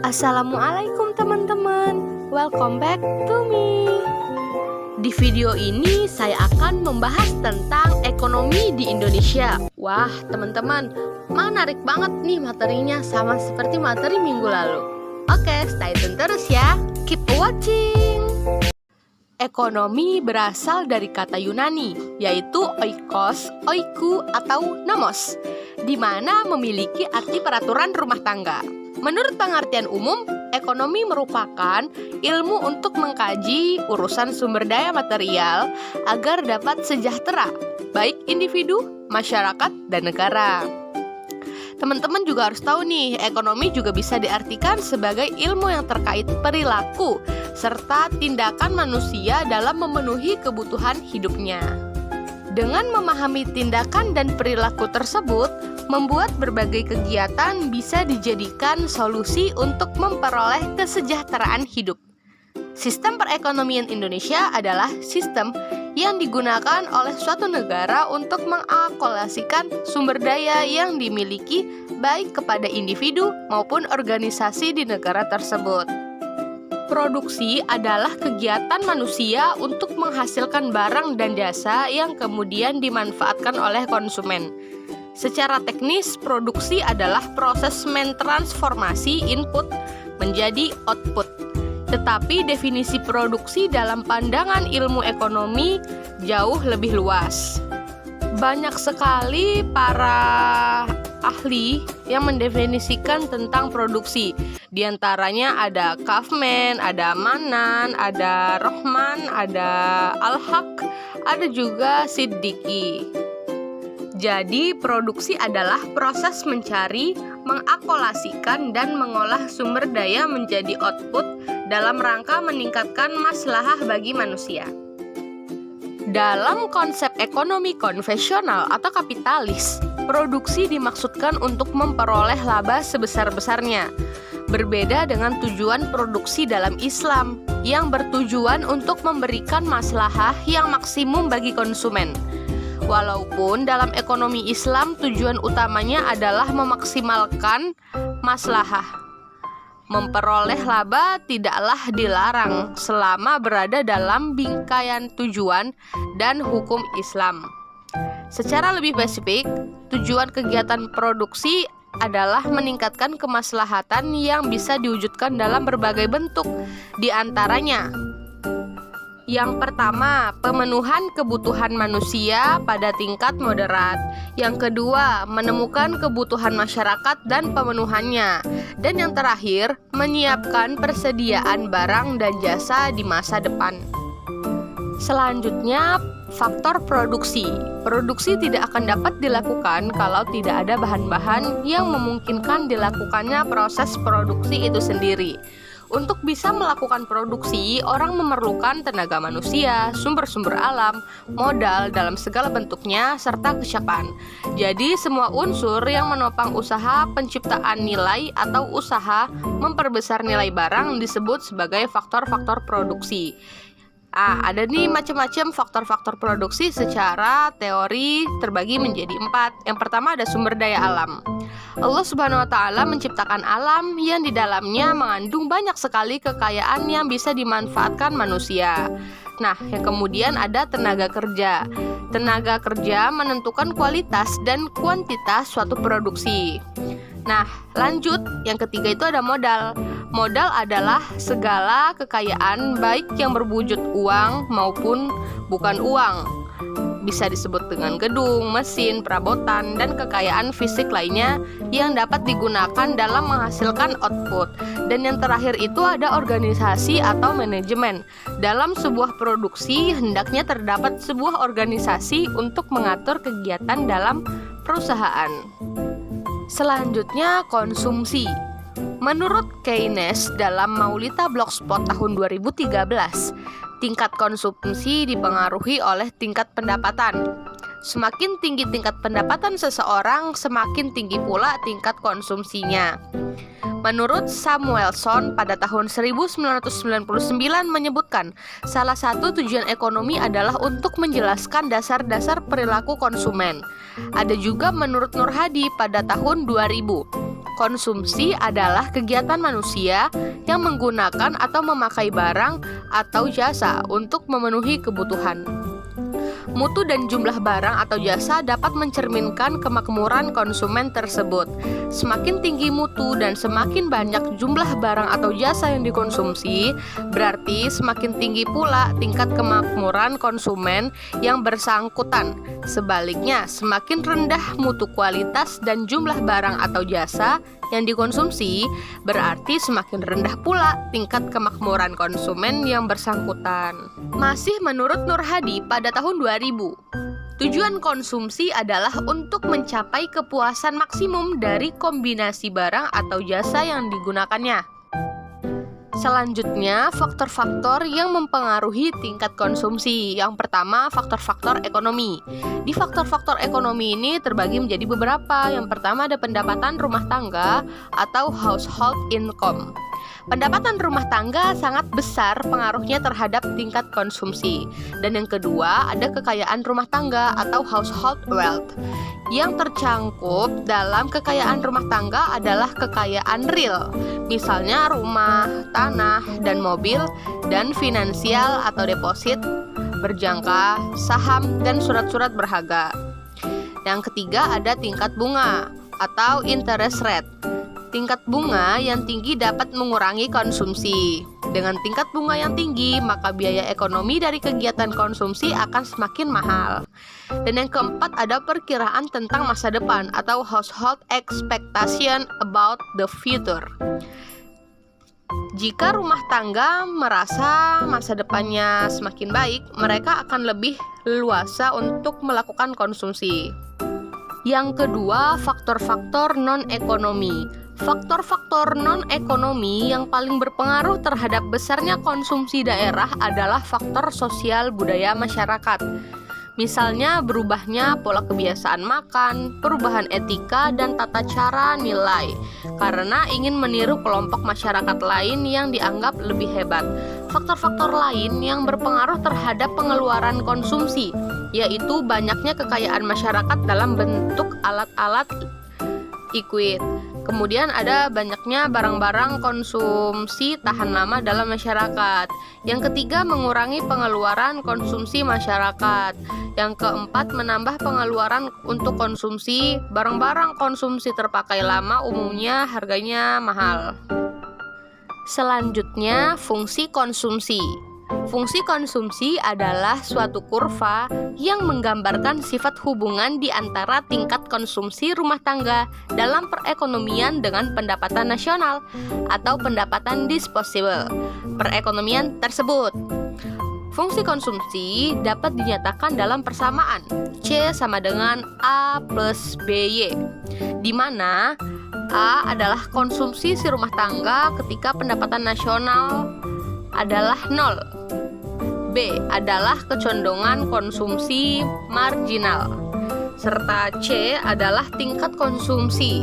Assalamualaikum teman-teman, welcome back to me. Di video ini saya akan membahas tentang ekonomi di Indonesia. Wah teman-teman, menarik banget nih materinya, sama seperti materi minggu lalu. Oke, stay tune terus ya, keep watching. Ekonomi berasal dari kata Yunani, yaitu oikos, oiku, atau nomos, di mana memiliki arti peraturan rumah tangga. Menurut pengertian umum, ekonomi merupakan ilmu untuk mengkaji urusan sumber daya material agar dapat sejahtera, baik individu, masyarakat, dan negara. Teman-teman juga harus tahu nih, ekonomi juga bisa diartikan sebagai ilmu yang terkait perilaku serta tindakan manusia dalam memenuhi kebutuhan hidupnya. Dengan memahami tindakan dan perilaku tersebut, membuat berbagai kegiatan bisa dijadikan solusi untuk memperoleh kesejahteraan hidup. Sistem perekonomian Indonesia adalah sistem yang digunakan oleh suatu negara untuk mengakumulasikan sumber daya yang dimiliki baik kepada individu maupun organisasi di negara tersebut. Produksi adalah kegiatan manusia untuk menghasilkan barang dan jasa yang kemudian dimanfaatkan oleh konsumen. Secara teknis, produksi adalah proses mentransformasi input menjadi output. Tetapi definisi produksi dalam pandangan ilmu ekonomi jauh lebih luas. Banyak sekali para ahli yang mendefinisikan tentang produksi. Di antaranya ada Kaufman, ada Manan, ada Rohman, ada Al-Haq, ada juga Siddiqi. Jadi, produksi adalah proses mencari, mengakumulasikan, dan mengolah sumber daya menjadi output dalam rangka meningkatkan maslahah bagi manusia. Dalam konsep ekonomi konvensional atau kapitalis, produksi dimaksudkan untuk memperoleh laba sebesar-besarnya. Berbeda dengan tujuan produksi dalam Islam yang bertujuan untuk memberikan maslahah yang maksimum bagi konsumen. Walaupun dalam ekonomi Islam tujuan utamanya adalah memaksimalkan maslahah. Memperoleh laba tidaklah dilarang selama berada dalam bingkai tujuan dan hukum Islam. Secara lebih spesifik, tujuan kegiatan produksi adalah meningkatkan kemaslahatan yang bisa diwujudkan dalam berbagai bentuk. Di antaranya, yang pertama, pemenuhan kebutuhan manusia pada tingkat moderat. Yang kedua, menemukan kebutuhan masyarakat dan pemenuhannya. Dan yang terakhir, menyiapkan persediaan barang dan jasa di masa depan. Selanjutnya, faktor produksi. Produksi tidak akan dapat dilakukan kalau tidak ada bahan-bahan yang memungkinkan dilakukannya proses produksi itu sendiri. Untuk bisa melakukan produksi, orang memerlukan tenaga manusia, sumber-sumber alam, modal dalam segala bentuknya, serta kesiapan. Jadi, semua unsur yang menopang usaha penciptaan nilai atau usaha memperbesar nilai barang disebut sebagai faktor-faktor produksi. Ada nih macam-macam faktor-faktor produksi secara teori terbagi menjadi 4. Yang pertama ada sumber daya alam. Allah Subhanahu wa Ta'ala menciptakan alam yang di dalamnya mengandung banyak sekali kekayaan yang bisa dimanfaatkan manusia. Nah, yang kemudian ada tenaga kerja. Tenaga kerja menentukan kualitas dan kuantitas suatu produksi. Nah, lanjut, yang ketiga itu ada modal. Modal adalah segala kekayaan baik yang berwujud uang maupun bukan uang. Bisa disebut dengan gedung, mesin, perabotan, dan kekayaan fisik lainnya yang dapat digunakan dalam menghasilkan output. Dan yang terakhir itu ada organisasi atau manajemen. Dalam sebuah produksi, hendaknya terdapat sebuah organisasi untuk mengatur kegiatan dalam perusahaan. Selanjutnya, konsumsi. Menurut Keynes dalam Maulita Blogspot tahun 2013, tingkat konsumsi dipengaruhi oleh tingkat pendapatan. Semakin tinggi tingkat pendapatan seseorang, semakin tinggi pula tingkat konsumsinya. Menurut Samuelson pada tahun 1999 menyebutkan, salah satu tujuan ekonomi adalah untuk menjelaskan dasar-dasar perilaku konsumen. Ada juga menurut Nur Hadi pada tahun 2000. Konsumsi adalah kegiatan manusia yang menggunakan atau memakai barang atau jasa untuk memenuhi kebutuhan. Mutu dan jumlah barang atau jasa dapat mencerminkan kemakmuran konsumen tersebut. Semakin tinggi mutu dan semakin banyak jumlah barang atau jasa yang dikonsumsi, berarti semakin tinggi pula tingkat kemakmuran konsumen yang bersangkutan. Sebaliknya, semakin rendah mutu, kualitas, dan jumlah barang atau jasa yang dikonsumsi, berarti semakin rendah pula tingkat kemakmuran konsumen yang bersangkutan. Masih menurut Nur Hadi pada tahun 2000, tujuan konsumsi adalah untuk mencapai kepuasan maksimum dari kombinasi barang atau jasa yang digunakannya. Selanjutnya, faktor-faktor yang mempengaruhi tingkat konsumsi. Yang pertama, faktor-faktor ekonomi. Di faktor-faktor ekonomi ini terbagi menjadi beberapa. Yang pertama ada pendapatan rumah tangga atau household income. Pendapatan rumah tangga sangat besar pengaruhnya terhadap tingkat konsumsi. Dan yang kedua, ada kekayaan rumah tangga atau household wealth. Yang tercangkup dalam kekayaan rumah tangga adalah kekayaan real, misalnya rumah, tanah, dan mobil, dan finansial atau deposit, berjangka, saham, dan surat-surat berharga. Yang ketiga ada tingkat bunga atau interest rate. Tingkat bunga yang tinggi dapat mengurangi konsumsi. Dengan tingkat bunga yang tinggi, maka biaya ekonomi dari kegiatan konsumsi akan semakin mahal. Dan yang keempat ada perkiraan tentang masa depan atau household expectation about the future. Jika rumah tangga merasa masa depannya semakin baik, mereka akan lebih leluasa untuk melakukan konsumsi. Yang kedua, faktor-faktor non-ekonomi. Faktor-faktor non-ekonomi yang paling berpengaruh terhadap besarnya konsumsi daerah adalah faktor sosial budaya masyarakat. Misalnya berubahnya pola kebiasaan makan, perubahan etika dan tata cara nilai, karena ingin meniru kelompok masyarakat lain yang dianggap lebih hebat. Faktor-faktor lain yang berpengaruh terhadap pengeluaran konsumsi, yaitu banyaknya kekayaan masyarakat dalam bentuk alat-alat liquid. Kemudian ada banyaknya barang-barang konsumsi tahan lama dalam masyarakat. Yang ketiga, mengurangi pengeluaran konsumsi masyarakat. Yang keempat, menambah pengeluaran untuk konsumsi. Barang-barang konsumsi terpakai lama umumnya harganya mahal. Selanjutnya, fungsi konsumsi. Fungsi konsumsi adalah suatu kurva yang menggambarkan sifat hubungan di antara tingkat konsumsi rumah tangga dalam perekonomian dengan pendapatan nasional atau pendapatan disposable perekonomian tersebut. Fungsi konsumsi dapat dinyatakan dalam persamaan C sama dengan A plus BY, di mana A adalah konsumsi si rumah tangga ketika pendapatan nasional adalah 0. B adalah kecondongan konsumsi marginal, serta C adalah tingkat konsumsi,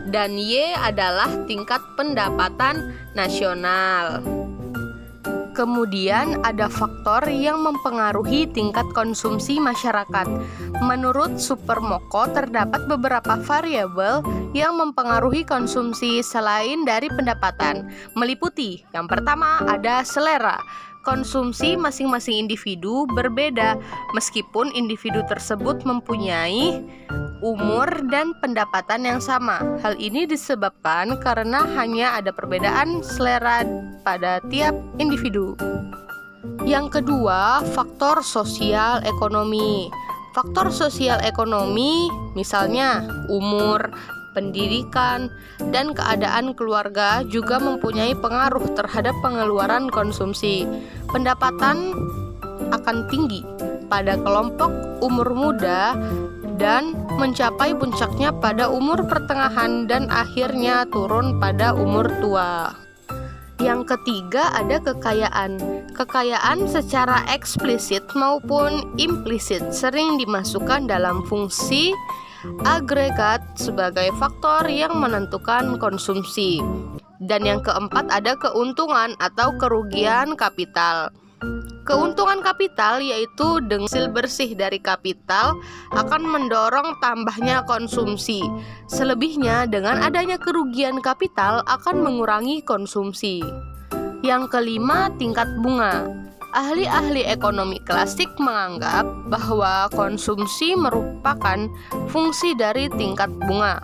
dan Y adalah tingkat pendapatan nasional. Kemudian ada faktor yang mempengaruhi tingkat konsumsi masyarakat. Menurut Supermoko, terdapat beberapa variabel yang mempengaruhi konsumsi selain dari pendapatan, meliputi yang pertama ada selera. Konsumsi masing-masing individu berbeda, meskipun individu tersebut mempunyai umur dan pendapatan yang sama. Hal ini disebabkan karena hanya ada perbedaan selera pada tiap individu. Yang kedua, faktor sosial ekonomi. Faktor sosial ekonomi misalnya umur, pendidikan, dan keadaan keluarga juga mempunyai pengaruh terhadap pengeluaran konsumsi. Pendapatan akan tinggi pada kelompok umur muda dan mencapai puncaknya pada umur pertengahan dan akhirnya turun pada umur tua. Yang ketiga ada kekayaan. Kekayaan secara eksplisit maupun implisit sering dimasukkan dalam fungsi agregat sebagai faktor yang menentukan konsumsi. Dan yang keempat ada keuntungan atau kerugian kapital. Keuntungan kapital yaitu dengan hasil bersih dari kapital akan mendorong tambahnya konsumsi. Selebihnya dengan adanya kerugian kapital akan mengurangi konsumsi. Yang kelima, tingkat bunga. Ahli-ahli ekonomi klasik menganggap bahwa konsumsi merupakan fungsi dari tingkat bunga.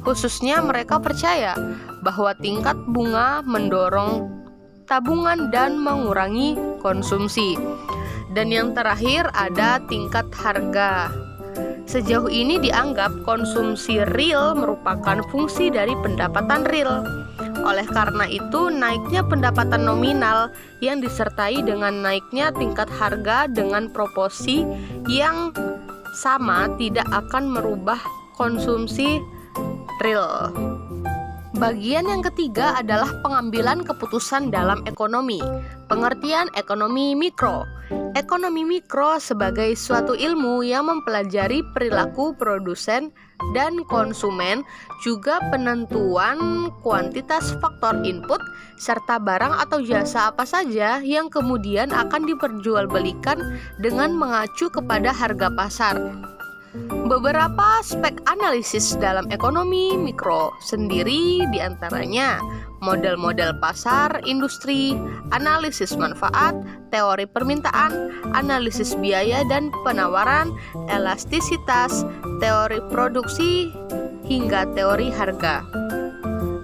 Khususnya mereka percaya bahwa tingkat bunga mendorong tabungan dan mengurangi konsumsi. Dan yang terakhir ada tingkat harga. Sejauh ini dianggap konsumsi real merupakan fungsi dari pendapatan real. Oleh karena itu, naiknya pendapatan nominal yang disertai dengan naiknya tingkat harga dengan proporsi yang sama tidak akan merubah konsumsi real. Bagian yang ketiga adalah pengambilan keputusan dalam ekonomi. Pengertian ekonomi mikro. Ekonomi mikro sebagai suatu ilmu yang mempelajari perilaku produsen dan konsumen, juga penentuan kuantitas faktor input, serta barang atau jasa apa saja yang kemudian akan diperjualbelikan dengan mengacu kepada harga pasar. Beberapa aspek analisis dalam ekonomi mikro sendiri diantaranya model-model pasar, industri, analisis manfaat, teori permintaan, analisis biaya dan penawaran, elastisitas, teori produksi, hingga teori harga.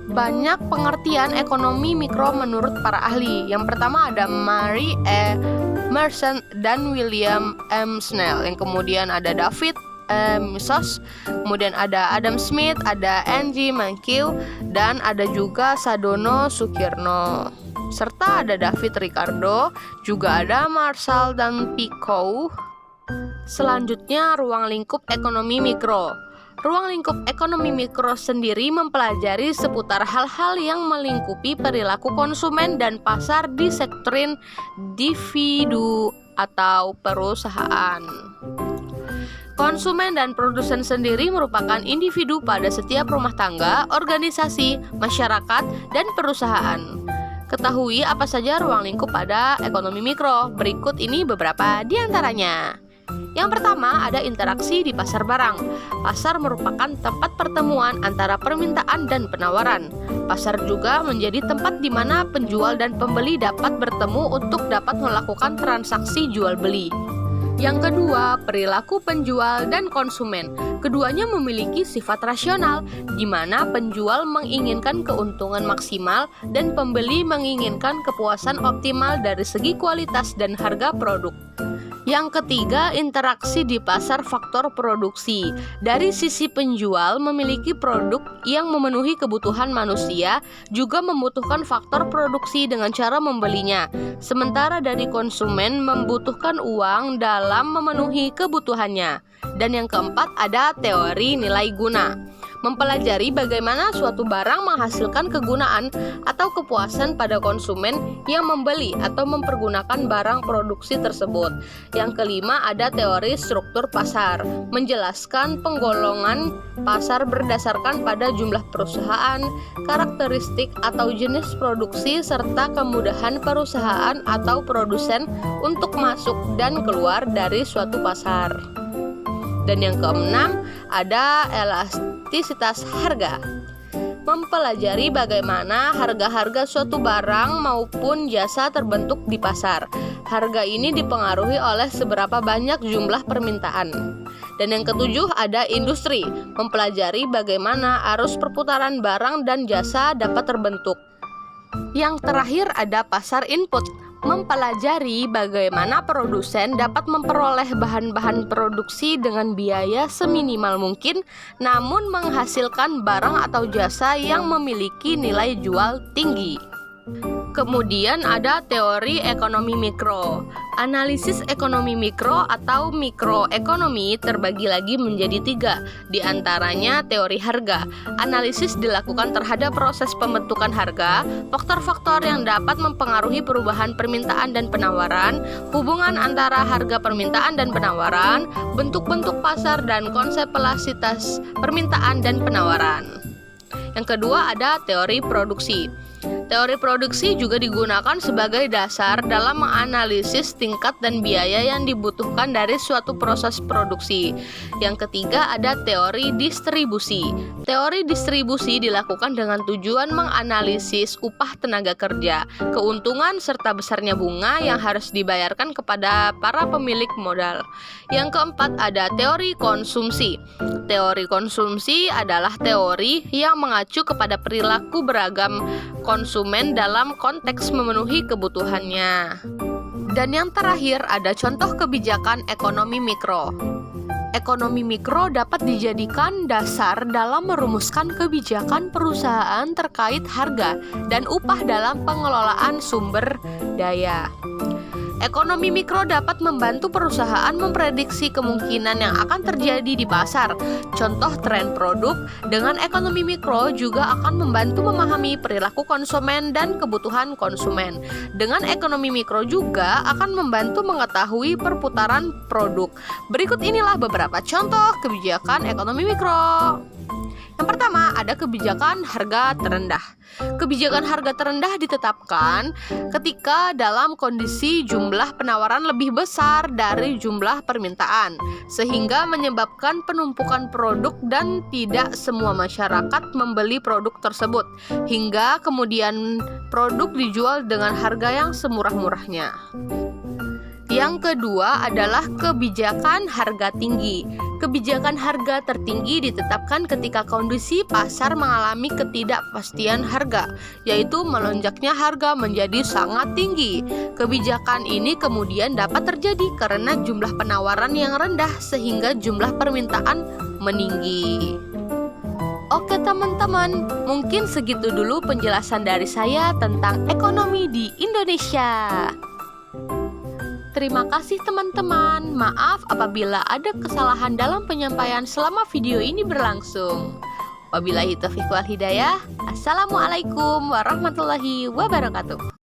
Banyak pengertian ekonomi mikro menurut para ahli. Yang pertama ada Mary E. Merson dan William M. Snell. Yang kemudian ada David Misos, kemudian ada Adam Smith, ada N.G. Mankiw, dan ada juga Sadono Sukirno, serta ada David Ricardo, juga ada Marshall dan Picoult. Selanjutnya, ruang lingkup ekonomi mikro. Ruang lingkup ekonomi mikro sendiri mempelajari seputar hal-hal yang melingkupi perilaku konsumen dan pasar di sektor individu atau perusahaan. Konsumen dan produsen sendiri merupakan individu pada setiap rumah tangga, organisasi, masyarakat, dan perusahaan. Ketahui apa saja ruang lingkup pada ekonomi mikro. Berikut ini beberapa di antaranya. Yang pertama ada interaksi di pasar barang. Pasar merupakan tempat pertemuan antara permintaan dan penawaran. Pasar juga menjadi tempat di mana penjual dan pembeli dapat bertemu untuk dapat melakukan transaksi jual beli. Yang kedua, perilaku penjual dan konsumen. Keduanya memiliki sifat rasional, di mana penjual menginginkan keuntungan maksimal dan pembeli menginginkan kepuasan optimal dari segi kualitas dan harga produk. Yang ketiga, interaksi di pasar faktor produksi. Dari sisi penjual memiliki produk yang memenuhi kebutuhan manusia, juga membutuhkan faktor produksi dengan cara membelinya. Sementara dari konsumen membutuhkan uang dalam memenuhi kebutuhannya. Dan yang keempat ada teori nilai guna. Mempelajari bagaimana suatu barang menghasilkan kegunaan atau kepuasan pada konsumen yang membeli atau mempergunakan barang produksi tersebut. Yang kelima ada teori struktur pasar, menjelaskan penggolongan pasar berdasarkan pada jumlah perusahaan, karakteristik atau jenis produksi, serta kemudahan perusahaan atau produsen untuk masuk dan keluar dari suatu pasar. Dan yang keenam ada elastisitas harga. Mempelajari bagaimana harga-harga suatu barang maupun jasa terbentuk di pasar. Harga ini dipengaruhi oleh seberapa banyak jumlah permintaan. Dan yang ketujuh ada industri. Mempelajari bagaimana arus perputaran barang dan jasa dapat terbentuk. Yang terakhir ada pasar input. Mempelajari bagaimana produsen dapat memperoleh bahan-bahan produksi dengan biaya seminimal mungkin, namun menghasilkan barang atau jasa yang memiliki nilai jual tinggi. Kemudian ada teori ekonomi mikro. Analisis ekonomi mikro atau mikroekonomi terbagi lagi menjadi 3. Di antaranya teori harga. Analisis dilakukan terhadap proses pembentukan harga, faktor-faktor yang dapat mempengaruhi perubahan permintaan dan penawaran, hubungan antara harga permintaan dan penawaran, bentuk-bentuk pasar dan konsep elastisitas permintaan dan penawaran. Yang kedua ada teori produksi. Teori produksi juga digunakan sebagai dasar dalam menganalisis tingkat dan biaya yang dibutuhkan dari suatu proses produksi. Yang ketiga ada teori distribusi. Teori distribusi dilakukan dengan tujuan menganalisis upah tenaga kerja, keuntungan serta besarnya bunga yang harus dibayarkan kepada para pemilik modal. Yang keempat ada teori konsumsi. Teori konsumsi adalah teori yang mengacu kepada perilaku beragam konsumen dalam konteks memenuhi kebutuhannya. Dan yang terakhir ada contoh kebijakan ekonomi mikro. Ekonomi mikro dapat dijadikan dasar dalam merumuskan kebijakan perusahaan terkait harga dan upah dalam pengelolaan sumber daya. Ekonomi mikro dapat membantu perusahaan memprediksi kemungkinan yang akan terjadi di pasar. Contoh tren produk dengan ekonomi mikro juga akan membantu memahami perilaku konsumen dan kebutuhan konsumen. Dengan ekonomi mikro juga akan membantu mengetahui perputaran produk. Berikut inilah beberapa contoh kebijakan ekonomi mikro. Yang pertama, ada kebijakan harga terendah. Kebijakan harga terendah ditetapkan ketika dalam kondisi jumlah penawaran lebih besar dari jumlah permintaan, sehingga menyebabkan penumpukan produk dan tidak semua masyarakat membeli produk tersebut, hingga kemudian produk dijual dengan harga yang semurah-murahnya. Yang kedua adalah kebijakan harga tinggi. Kebijakan harga tertinggi ditetapkan ketika kondisi pasar mengalami ketidakpastian harga, yaitu melonjaknya harga menjadi sangat tinggi. Kebijakan ini kemudian dapat terjadi karena jumlah penawaran yang rendah sehingga jumlah permintaan meninggi. Oke teman-teman, mungkin segitu dulu penjelasan dari saya tentang ekonomi di Indonesia. Terima kasih teman-teman. Maaf apabila ada kesalahan dalam penyampaian selama video ini berlangsung. Wabillahi taufiq wal hidayah. Assalamualaikum warahmatullahi wabarakatuh.